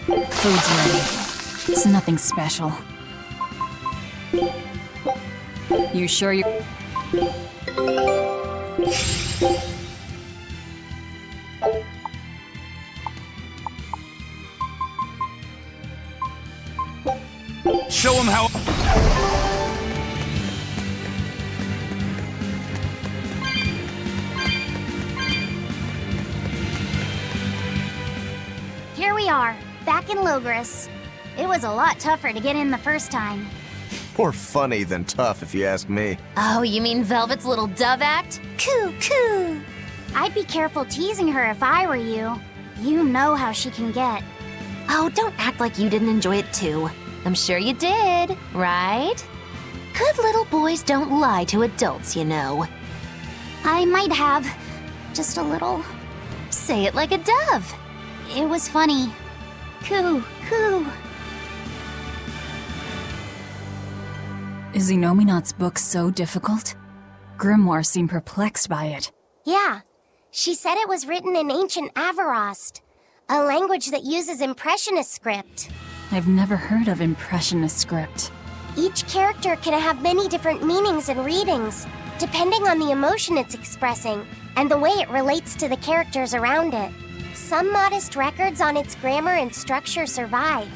Food's ready. It's nothing special. You sure you... Show him how... Here we are, back in Logris. It was a lot tougher to get in the first time. More funny than tough, if you ask me. Oh, you mean Velvet's little dove act? Coo, coo! I'd be careful teasing her if I were you. You know how she can get. Oh, don't act like you didn't enjoy it too. I'm sure you did, right? Good little boys don't lie to adults, you know. I might have. Just a little. Say it like a dove. It was funny. Coo, coo. Is Inominat's book so difficult? Grimoire seemed perplexed by it. Yeah. She said it was written in ancient Avarost, a language that uses Impressionist script. I've never heard of Impressionist script. Each character can have many different meanings and readings, depending on the emotion it's expressing and the way it relates to the characters around it. Some modest records on its grammar and structure survive,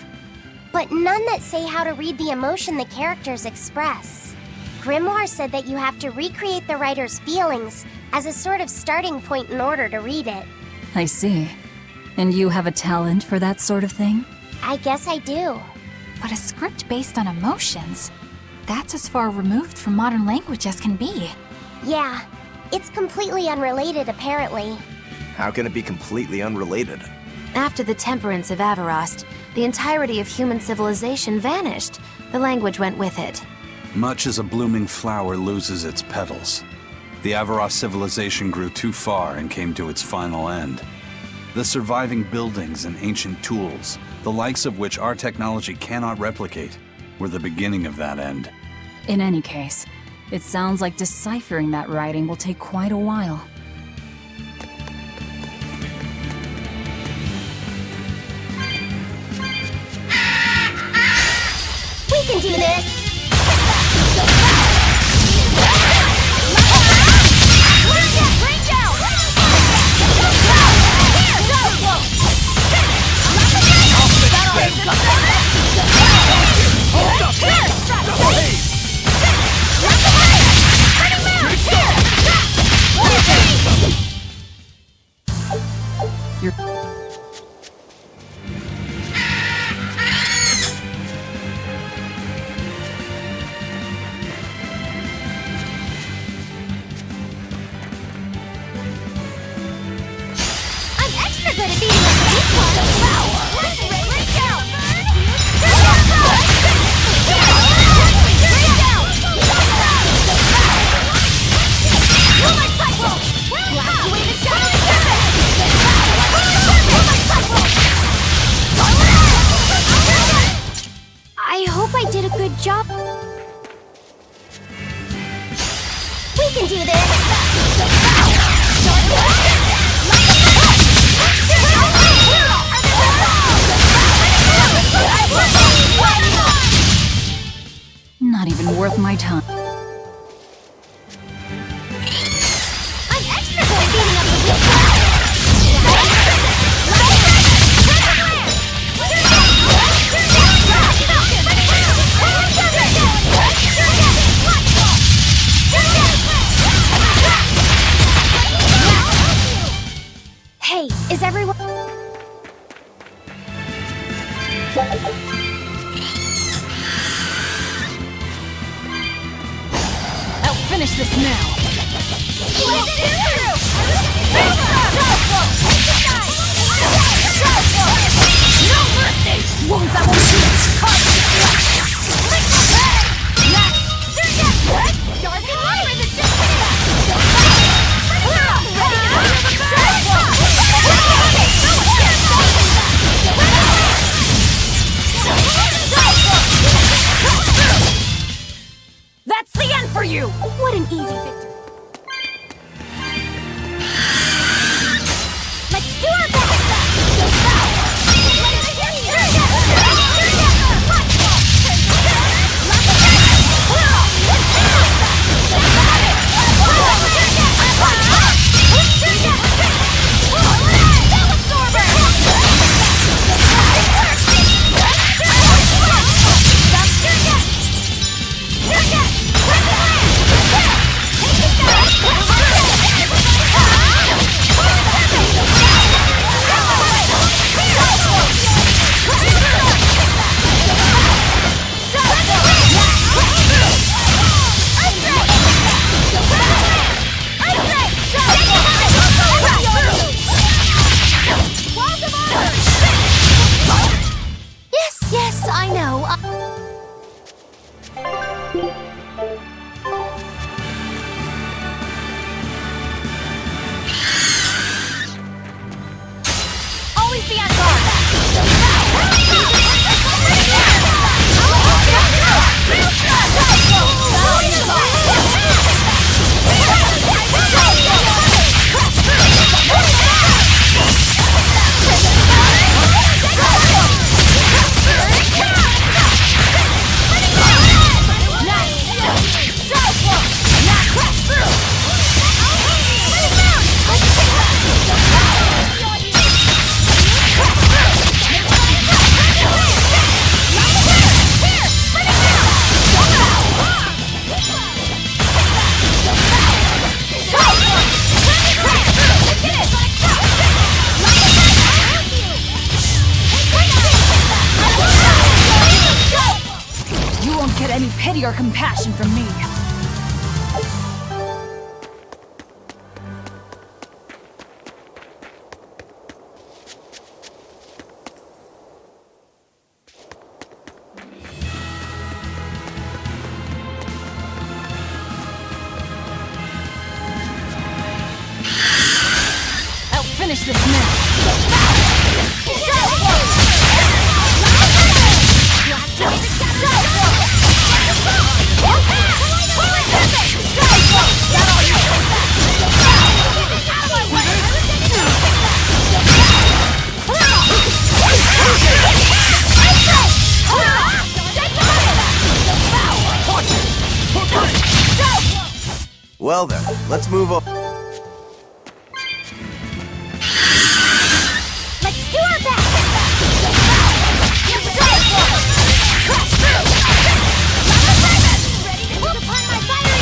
but none that say how to read the emotion the characters express. Grimoire said that you have to recreate the writer's feelings as a sort of starting point in order to read it. I see. And you have a talent for that sort of thing? I guess I do. But a script based on emotions? That's as far removed from modern language as can be. Yeah, it's completely unrelated apparently. How can it be completely unrelated? After the temperance of Avarost, the entirety of human civilization vanished. The language went with it. Much as a blooming flower loses its petals, the Avarost civilization grew too far and came to its final end. The surviving buildings and ancient tools, the likes of which our technology cannot replicate, were the beginning of that end. In any case, it sounds like deciphering that writing will take quite a while. We can do this! I hope I did a good job. We can do this! Not even worth my time. I'm extra good at beating up the weak. Hey, is everyone... I'll finish this now. No mercy! Wounds that won't shoot! That's the end for you! What an easy victory. Let's do our best! get any pity or compassion from me. I'll finish this now. Well then, let's move on. Let's do our best! Ready to put upon my fiery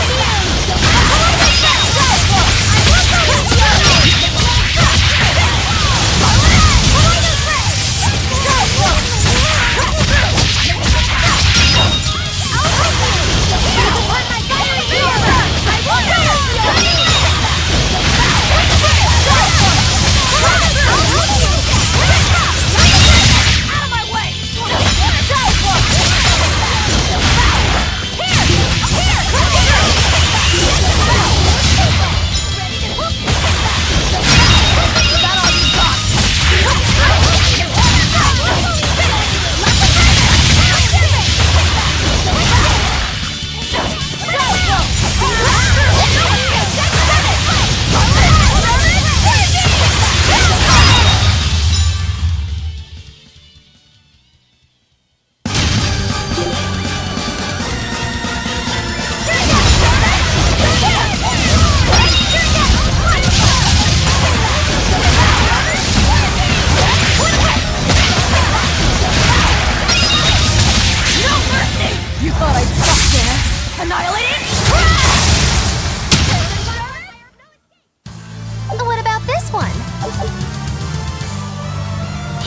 What about this one?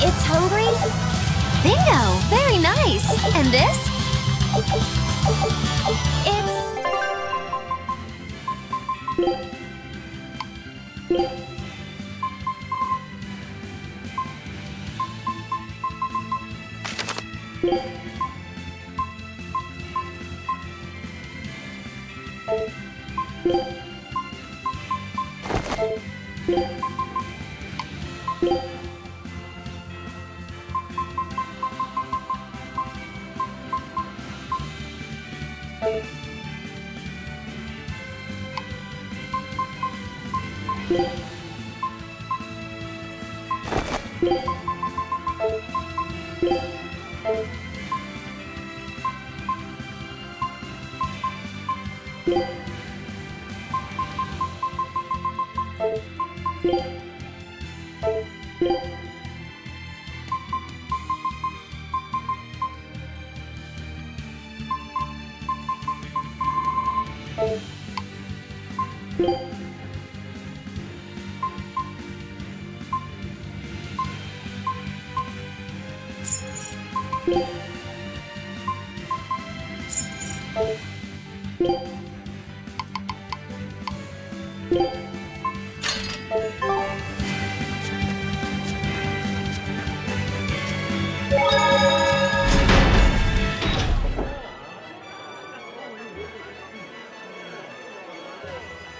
It's hungry? Bingo! Very nice. And this?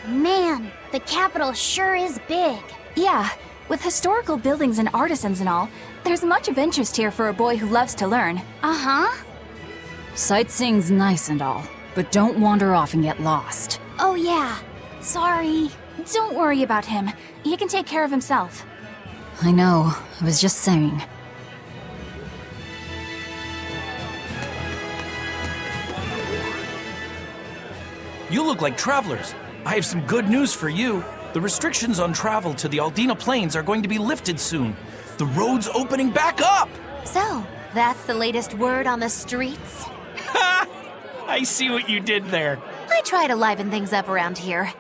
Man, the capital sure is big. Yeah, with historical buildings and artisans and all, there's much of interest here for a boy who loves to learn. Uh-huh. Sightseeing's nice and all, but don't wander off and get lost. Oh yeah. Sorry. Don't worry about him. He can take care of himself. I know, I was just saying. You look like travelers. I have some good news for you. The restrictions on travel to the Aldina Plains are going to be lifted soon. The road's opening back up! So, that's the latest word on the streets? Ha! I see what you did there. I try to liven things up around here.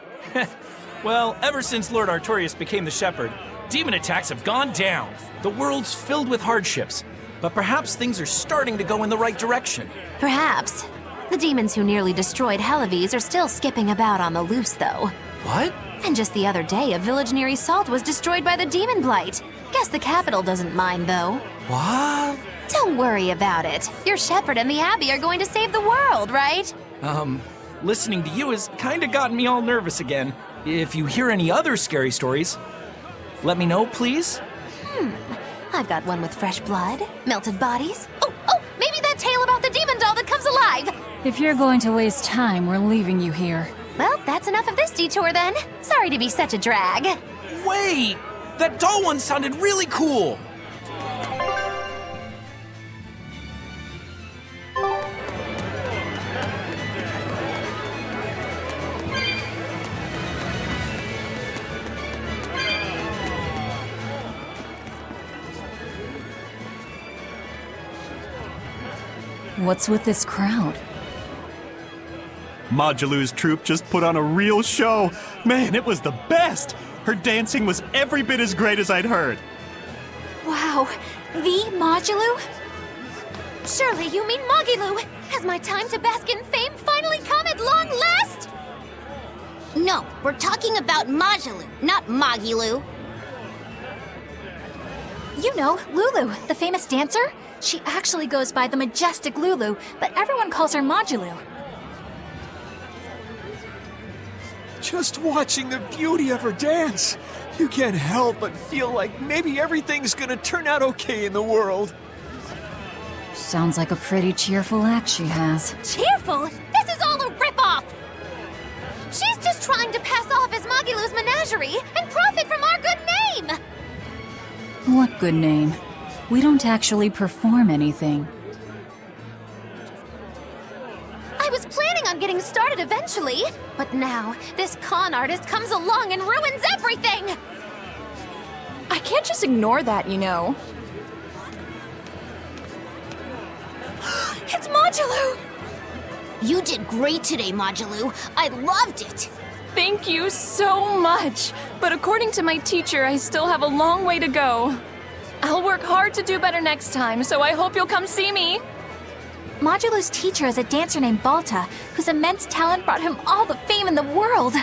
Well, ever since Lord Artorias became the Shepherd, demon attacks have gone down. The world's filled with hardships, but perhaps things are starting to go in the right direction. Perhaps. The demons who nearly destroyed Helaves are still skipping about on the loose, though. What? And just the other day, a village near Salt was destroyed by the demon blight. Guess the capital doesn't mind, though. What? Don't worry about it. Your shepherd and the abbey are going to save the world, right? Listening to you has kinda gotten me all nervous again. If you hear any other scary stories, let me know, please. I've got one with fresh blood, melted bodies. Oh, maybe that tale about the demon doll that comes alive. If you're going to waste time, we're leaving you here. Well, that's enough of this detour then. Sorry to be such a drag. Wait! That doll one sounded really cool! What's with this crowd? Modulu's troupe just put on a real show. Man, it was the best! Her dancing was every bit as great as I'd heard. Wow, the Modulu? Surely you mean Mogilu. Has my time to bask in fame finally come at long last? No, we're talking about Majulu, not Mogilu. You know, Lulu, the famous dancer? She actually goes by the majestic Lulu, but everyone calls her Modulu. Just watching the beauty of her dance, you can't help but feel like maybe everything's gonna turn out okay in the world. Sounds like a pretty cheerful act she has. Cheerful? This is all a ripoff! She's just trying to pass off as Mogilu's menagerie and profit from our good name! What good name? We don't actually perform anything. I was planning on getting started eventually, but now this con artist comes along and ruins everything! I can't just ignore that, you know. It's Modulu! You did great today, Majulu. I loved it. Thank you so much. But according to my teacher, I still have a long way to go. I'll work hard to do better next time, so I hope you'll come see me. Modulu's teacher is a dancer named Balta, whose immense talent brought him all the fame in the world.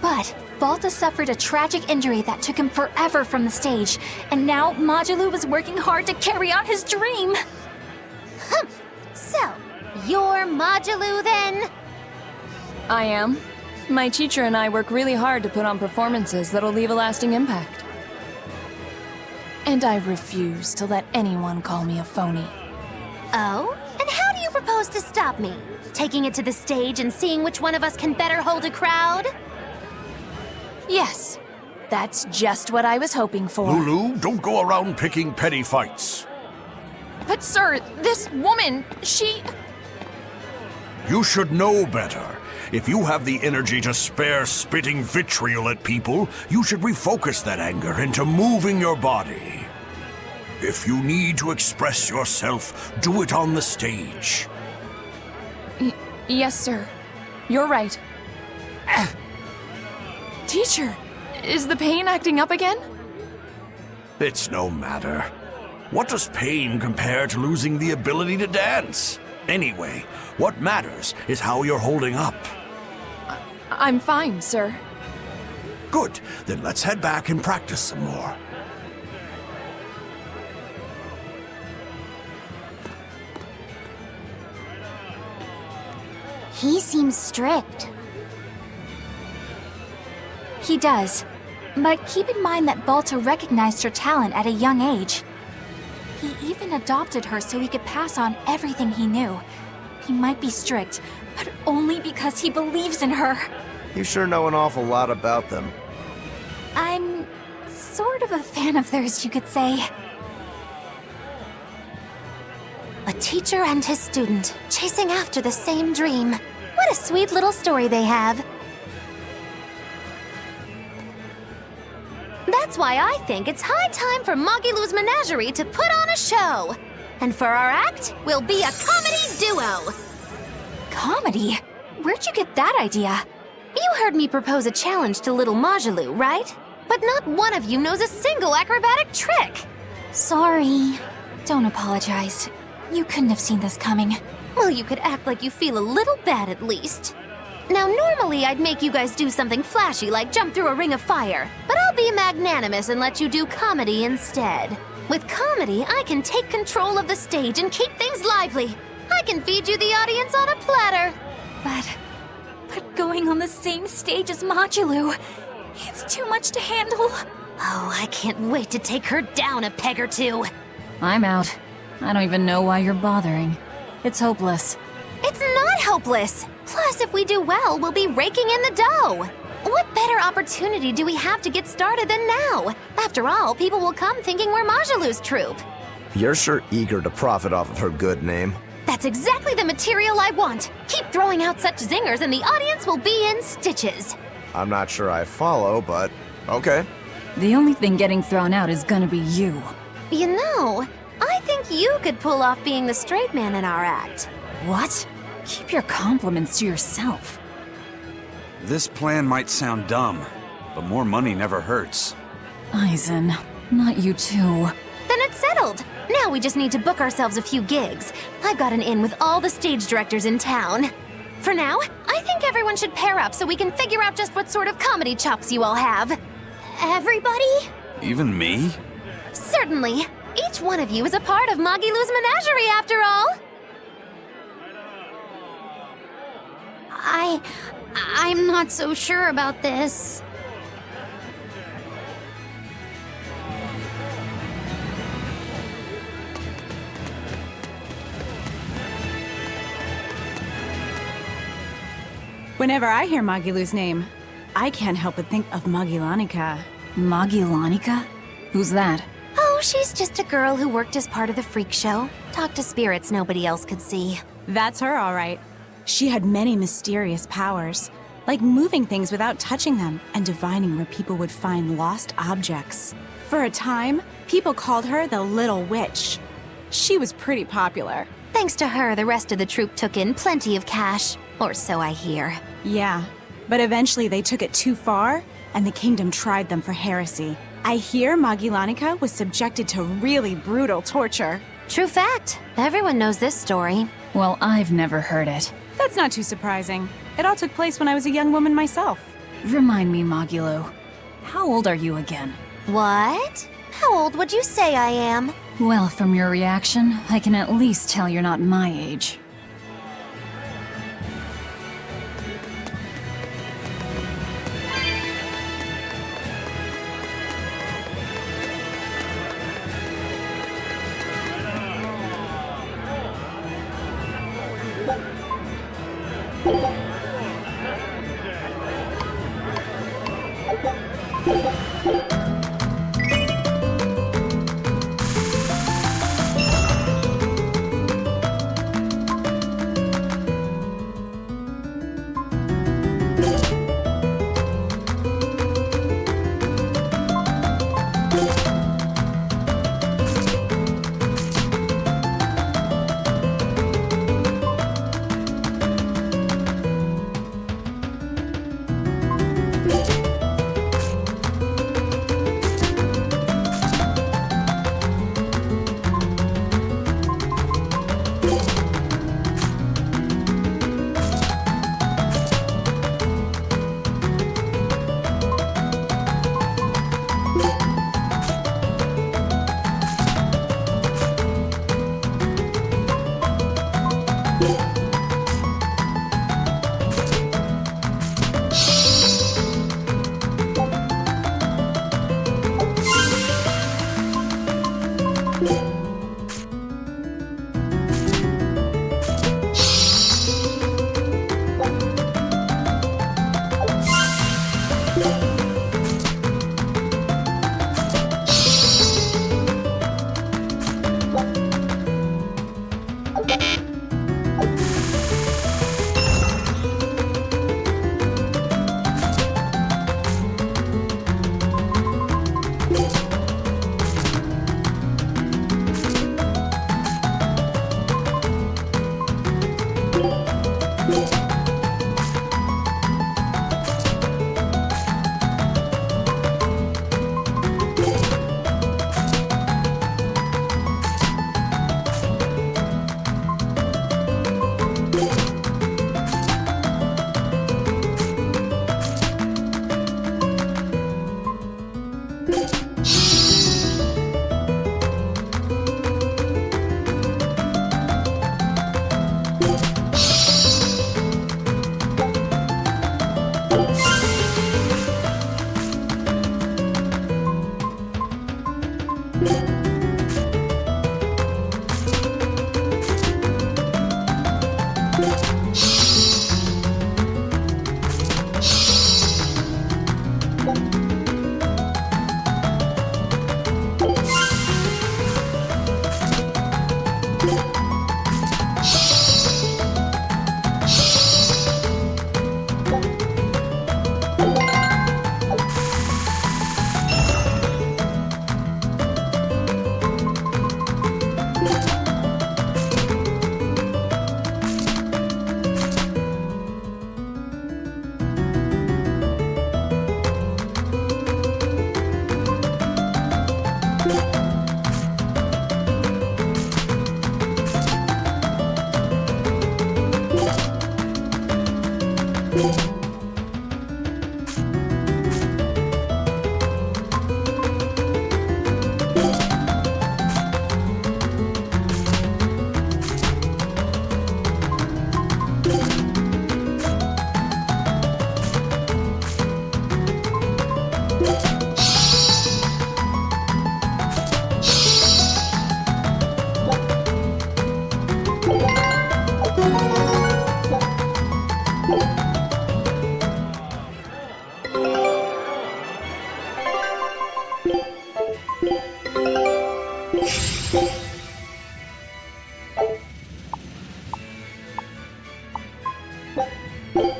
But Balta suffered a tragic injury that took him forever from the stage, and now Modulu was working hard to carry on his dream. So, you're Mogilu then? I am. My teacher and I work really hard to put on performances that'll leave a lasting impact. And I refuse to let anyone call me a phony. Oh? And how do you propose to stop me? Taking it to the stage and seeing which one of us can better hold a crowd? Yes, that's just what I was hoping for. Lulu, don't go around picking petty fights. But sir, this woman, she... You should know better. If you have the energy to spare spitting vitriol at people, you should refocus that anger into moving your body. If you need to express yourself, do it on the stage. Yes, sir. You're right. Teacher, is the pain acting up again? It's no matter. What does pain compare to losing the ability to dance? Anyway, what matters is how you're holding up. I'm fine, sir. Good, then let's head back and practice some more. He seems strict. He does. But keep in mind that Balta recognized her talent at a young age. He even adopted her so he could pass on everything he knew. He might be strict, but only because he believes in her. You sure know an awful lot about them. I'm sort of a fan of theirs, you could say. A teacher and his student, chasing after the same dream. What a sweet little story they have. That's why I think it's high time for Mogilu's Menagerie to put on a show. And for our act, we'll be a comedy duo. Comedy? Where'd you get that idea? You heard me propose a challenge to little Mogilu, right? But not one of you knows a single acrobatic trick. Sorry. Don't apologize. You couldn't have seen this coming. Well, you could act like you feel a little bad at least. Now, normally I'd make you guys do something flashy like jump through a ring of fire, but I'll be magnanimous and let you do comedy instead. With comedy, I can take control of the stage and keep things lively. I can feed you the audience on a platter. But going on the same stage as Modulu, it's too much to handle. Oh, I can't wait to take her down a peg or two. I'm out. I don't even know why you're bothering. It's hopeless. It's not hopeless. Plus, if we do well, we'll be raking in the dough. What better opportunity do we have to get started than now? After all, people will come thinking we're Majulu's troupe. You're sure eager to profit off of her good name. That's exactly the material I want. Keep throwing out such zingers and the audience will be in stitches. I'm not sure I follow, but okay. The only thing getting thrown out is gonna be you. You know, I think you could pull off being the straight man in our act. What? Keep your compliments to yourself. This plan might sound dumb, but more money never hurts. Eisen, not you too. Then it's settled. Now we just need to book ourselves a few gigs. I've got an in with all the stage directors in town. For now, I think everyone should pair up so we can figure out just what sort of comedy chops you all have. Everybody? Even me? Certainly. Each one of you is a part of Magilu's menagerie, after all. I'm not so sure about this. Whenever I hear Magilu's name, I can't help but think of Magilanica. Magilanica? Who's that? Oh, she's just a girl who worked as part of the freak show. Talked to spirits nobody else could see. That's her, all right. She had many mysterious powers, like moving things without touching them and divining where people would find lost objects. For a time, people called her the Little Witch. She was pretty popular. Thanks to her, the rest of the troupe took in plenty of cash. Or so I hear. Yeah, but eventually they took it too far, and the kingdom tried them for heresy. I hear Magilanica was subjected to really brutal torture. True fact. Everyone knows this story. Well, I've never heard it. That's not too surprising. It all took place when I was a young woman myself. Remind me, Magilu. How old are you again? What? How old would you say I am? Well, from your reaction, I can at least tell you're not my age.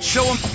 Show him.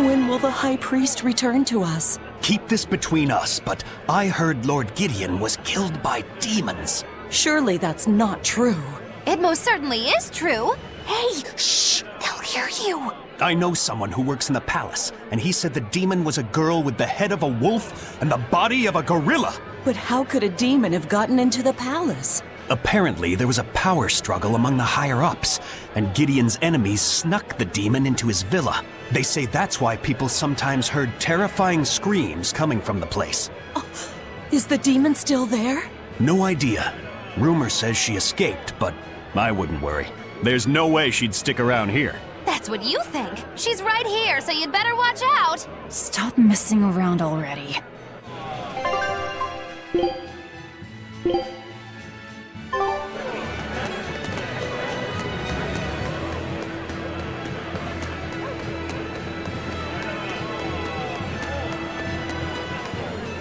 When will the High Priest return to us? Keep this between us, but I heard Lord Gideon was killed by demons. Surely that's not true. It most certainly is true. Hey, shh! They'll hear you. I know someone who works in the palace, and he said the demon was a girl with the head of a wolf and the body of a gorilla. But how could a demon have gotten into the palace? Apparently, there was a power struggle among the higher-ups, and Gideon's enemies snuck the demon into his villa. They say that's why people sometimes heard terrifying screams coming from the place. Oh, is the demon still there? No idea. Rumor says she escaped, but I wouldn't worry. There's no way she'd stick around here. That's what you think. She's right here, so you'd better watch out. Stop messing around already.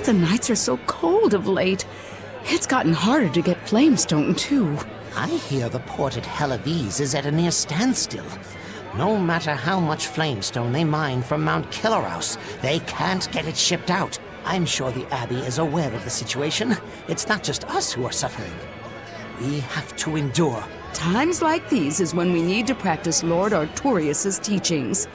The nights are so cold of late. It's gotten harder to get flamestone, too. I hear the port at Helavis is at a near standstill. No matter how much flamestone they mine from Mount Killerhouse, they can't get it shipped out. I'm sure the Abbey is aware of the situation. It's not just us who are suffering. We have to endure. Times like these is when we need to practice Lord Artorius' teachings.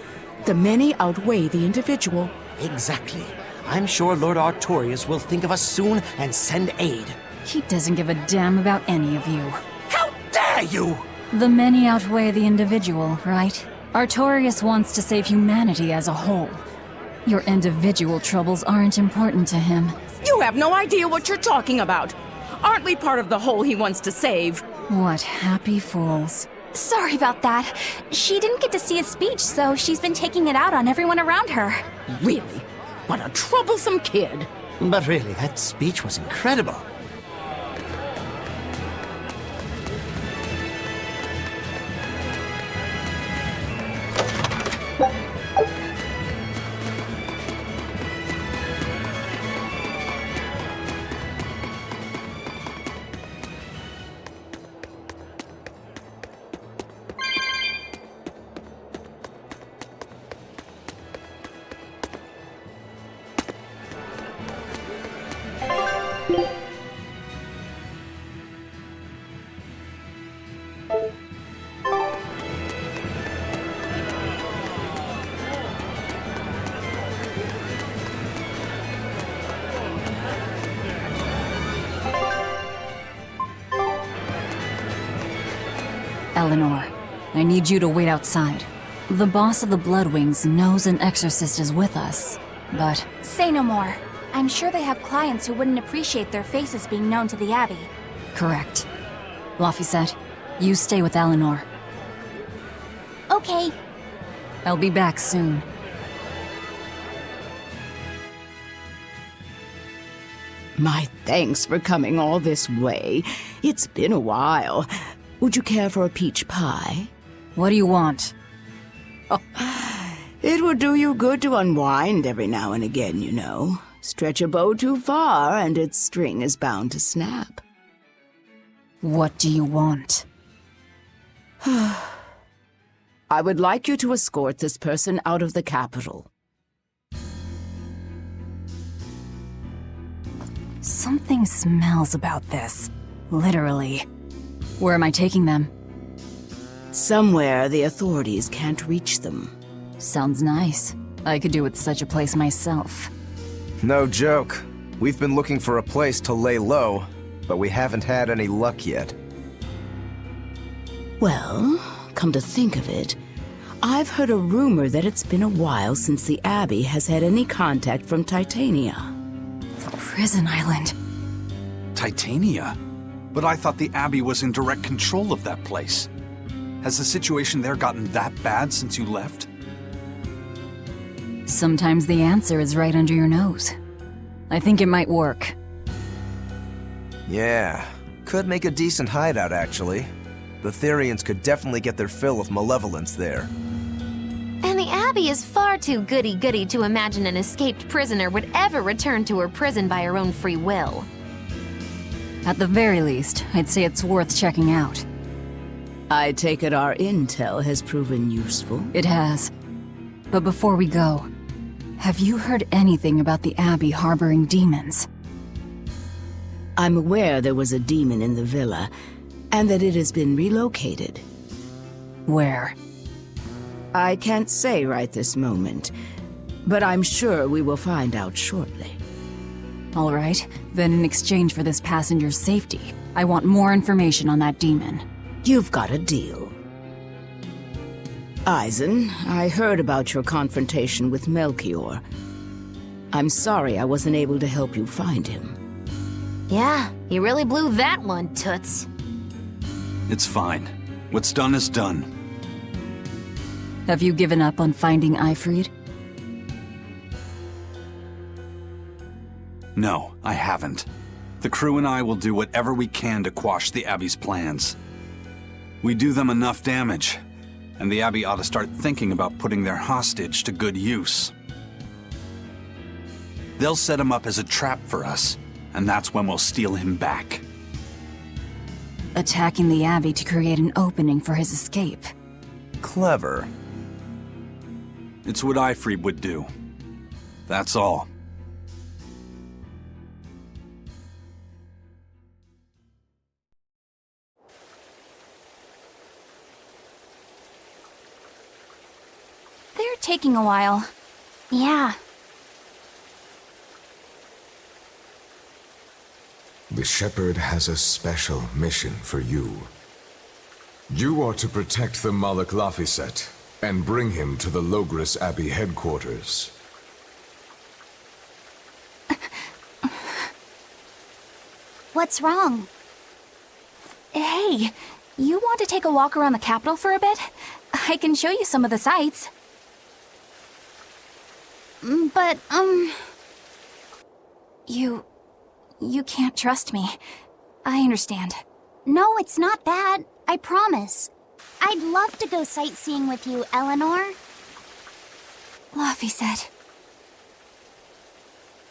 The many outweigh the individual. Exactly. I'm sure Lord Artorius will think of us soon and send aid. He doesn't give a damn about any of you. How dare you! The many outweigh the individual, right? Artorius wants to save humanity as a whole. Your individual troubles aren't important to him. You have no idea what you're talking about. Aren't we part of the whole he wants to save? What happy fools. Sorry about that. She didn't get to see his speech, so she's been taking it out on everyone around her. Really? What a troublesome kid. But really, that speech was incredible. Eleanor, I need you to wait outside. The boss of the Bloodwings knows an exorcist is with us, but... Say no more. I'm sure they have clients who wouldn't appreciate their faces being known to the Abbey. Correct. Laphicet, you stay with Eleanor. Okay. I'll be back soon. My thanks for coming all this way. It's been a while. Would you care for a peach pie? What do you want? Oh, it would do you good to unwind every now and again, you know. Stretch a bow too far and its string is bound to snap. What do you want? I would like you to escort this person out of the capital. Something smells about this. Literally. Where am I taking them? Somewhere the authorities can't reach them. Sounds nice. I could do with such a place myself. No joke. We've been looking for a place to lay low, but we haven't had any luck yet. Well, come to think of it, I've heard a rumor that it's been a while since the Abbey has had any contact from Titania. The prison island. Titania? But I thought the Abbey was in direct control of that place. Has the situation there gotten that bad since you left? Sometimes the answer is right under your nose. I think it might work. Yeah, could make a decent hideout, actually. The Therians could definitely get their fill of malevolence there. And the Abbey is far too goody-goody to imagine an escaped prisoner would ever return to her prison by her own free will. At the very least, I'd say it's worth checking out. I take it our intel has proven useful. It has. But before we go, Have you heard anything about the Abbey harboring demons? I'm aware there was a demon in the villa, and that it has been relocated. Where? I can't say right this moment, but I'm sure we will find out shortly. All right, then in exchange for this passenger's safety, I want more information on that demon. You've got a deal. Eisen, I heard about your confrontation with Melchior. I'm sorry I wasn't able to help you find him. Yeah, you really blew that one, Toots. It's fine. What's done is done. Have you given up on finding Eifried? No, I haven't. The crew and I will do whatever we can to quash the Abbey's plans. We do them enough damage, and the Abbey ought to start thinking about putting their hostage to good use. They'll set him up as a trap for us, and that's when we'll steal him back. Attacking the Abbey to create an opening for his escape. Clever. It's what Eifried would do. That's all. They're taking a while. Yeah. The Shepherd has a special mission for you. You are to protect the Malak Laphicet and bring him to the Logris Abbey headquarters. What's wrong? Hey, you want to take a walk around the capital for a bit? I can show you some of the sights. But, You can't trust me. I understand. No, it's not that. I promise. I'd love to go sightseeing with you, Eleanor. Laphicet.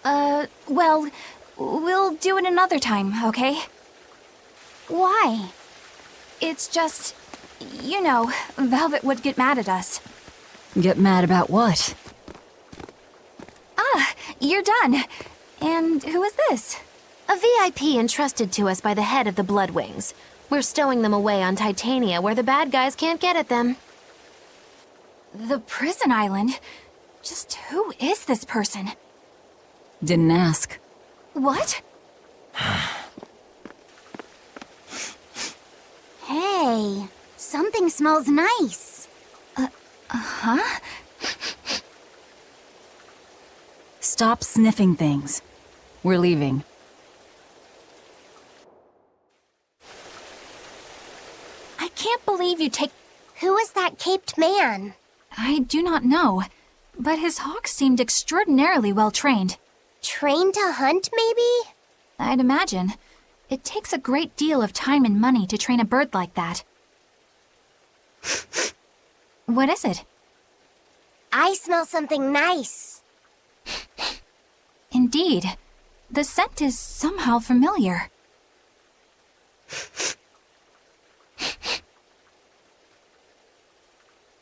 Well, we'll do it another time, okay? Why? It's just, you know, Velvet would get mad at us. Get mad about what? Ah, you're done. And who is this? A VIP entrusted to us by the head of the Bloodwings. We're stowing them away on Titania where the bad guys can't get at them. The prison island? Just who is this person? Didn't ask. What? Hey, something smells nice. Huh? Stop sniffing things. We're leaving. I can't believe you take... Who is that caped man? I do not know, but his hawk seemed extraordinarily well trained. Trained to hunt, maybe? I'd imagine. It takes a great deal of time and money to train a bird like that. What is it? I smell something nice. Indeed. The scent is somehow familiar.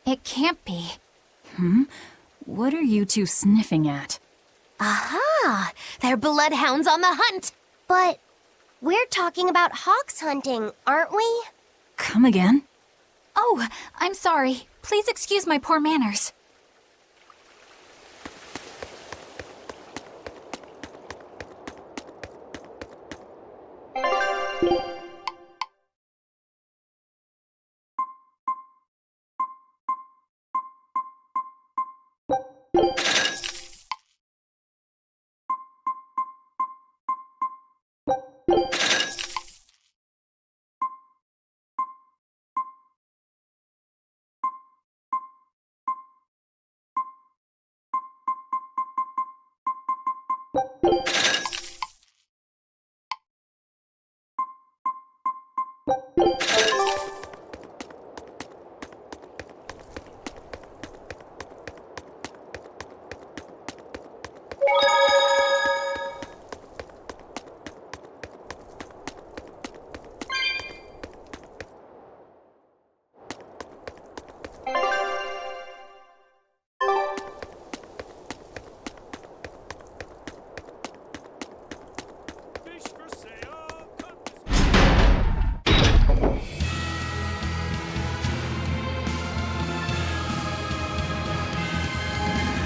It can't be. What are you two sniffing at? Aha! They're bloodhounds on the hunt! But we're talking about hawks hunting, aren't we? Come again? Oh, I'm sorry. Please excuse my poor manners.